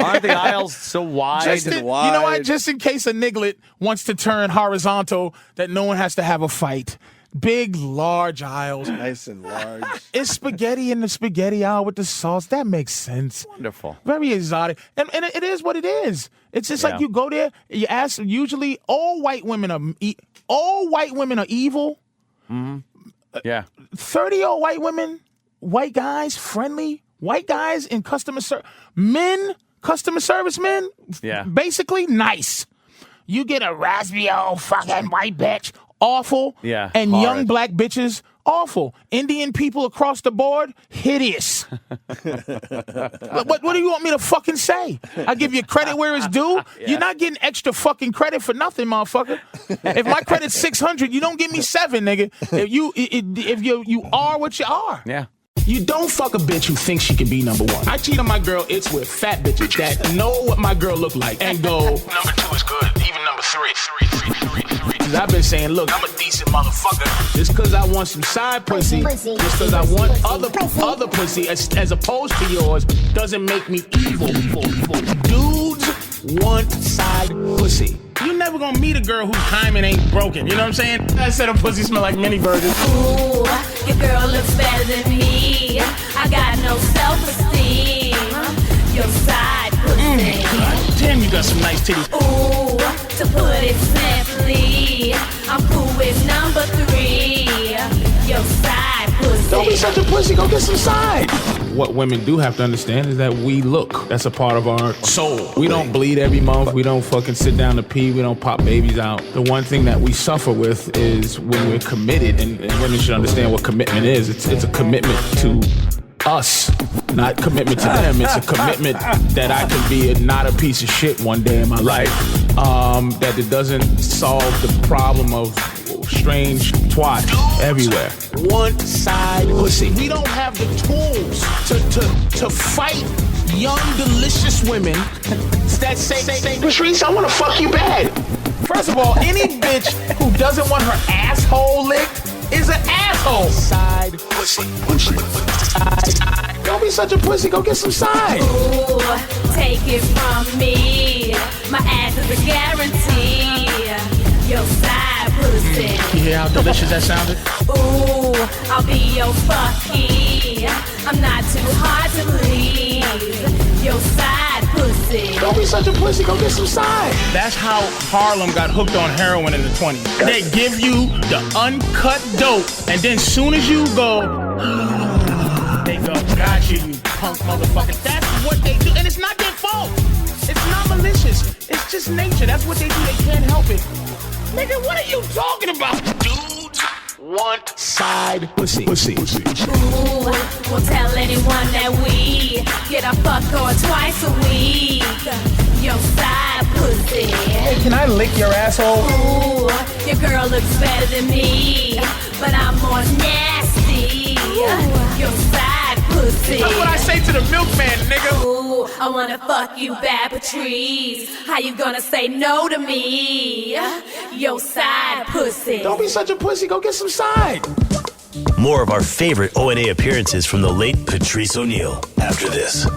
S4: Aren't the aisles so wide?
S3: You know what? Just in case a niglet wants to turn horizontal, that no one has to have a fight. Big, large aisles.
S5: Nice and large.
S3: It's spaghetti in the spaghetti aisle with the sauce. That makes sense.
S4: Wonderful.
S3: Very exotic. And it is what it is. It's just like you go there, you ask, usually all white women are evil.
S4: Mm-hmm. Yeah.
S3: 30-year-old white women, white guys, friendly, white guys in customer service. Men, customer service men, basically nice. You get a raspy old fucking white bitch, awful.
S4: Yeah.
S3: And
S4: horrid.
S3: young black bitches, awful. Indian people across the board, hideous. What do you want me to fucking say? I give you credit where it's due. You're not getting extra fucking credit for nothing, motherfucker. If my credit's 600, you don't give me 7, nigga. If you are what you are.
S4: Yeah.
S3: You don't fuck a bitch who thinks she can be number one. I cheat on my girl, it's with fat bitches that know what my girl look like and go, number 2 is good, even number 3. Cause I've been saying, look, I'm a decent motherfucker. Just cause I want some side pussy, just cause I want other pussy as opposed to yours, doesn't make me evil. Dudes want side pussy. You never gonna meet a girl whose hymen ain't broken. You know what I'm saying? I said her pussy smell like mini burgers.
S18: Ooh, your girl looks better than me. I got no self-esteem. Your side pussy.
S3: God damn, you got some nice titties.
S18: Ooh, to put it simply, I'm cool with number 3. Your side pussy.
S3: Don't be such a pussy. Go get some side. What women do have to understand is that we look. That's a part of our soul. We don't bleed every month. We don't fucking sit down to pee. We don't pop babies out. The one thing that we suffer with is when we're committed, and women should understand what commitment is. It's a commitment to us, not commitment to them. It's a commitment that I can be not a piece of shit one day in my life. That it doesn't solve the problem of strange twat everywhere. One side pussy. We don't have the tools to fight young, delicious women that say, Patrice, I want to fuck you bad. First of all, any bitch who doesn't want her asshole licked is an asshole. Side pussy. Side. Don't be such a pussy. Go get some side.
S18: Ooh, take it from me. My ass is a guarantee. Your side pussy.
S3: You hear how delicious that sounded?
S18: Ooh, I'll be your fucky. I'm not too hard to please. Your side pussy.
S3: Don't be such a pussy. Go get some side. That's how Harlem got hooked on heroin in the 20s. They give you the uncut dope, and then soon as you go, they go, got you, you punk motherfucker. That's what they do, and it's not their fault. It's not malicious. It's just nature. That's what they do. They can't help it. Nigga, what are you talking about? Dudes want side pussy.
S18: Ooh, won't tell anyone that we get a fuck on twice a week. Your side pussy. pussy.
S3: Hey, can I lick your asshole?
S18: Ooh, your girl looks better than me, but I'm more nasty. Your side pussy.
S3: That's what I say to the milkman, nigga.
S18: Ooh, I wanna fuck you bad, Patrice. How you gonna say no to me? Your side pussy.
S3: Don't be such a pussy. Go get some side.
S1: More of our favorite O&A appearances from the late Patrice O'Neal after this.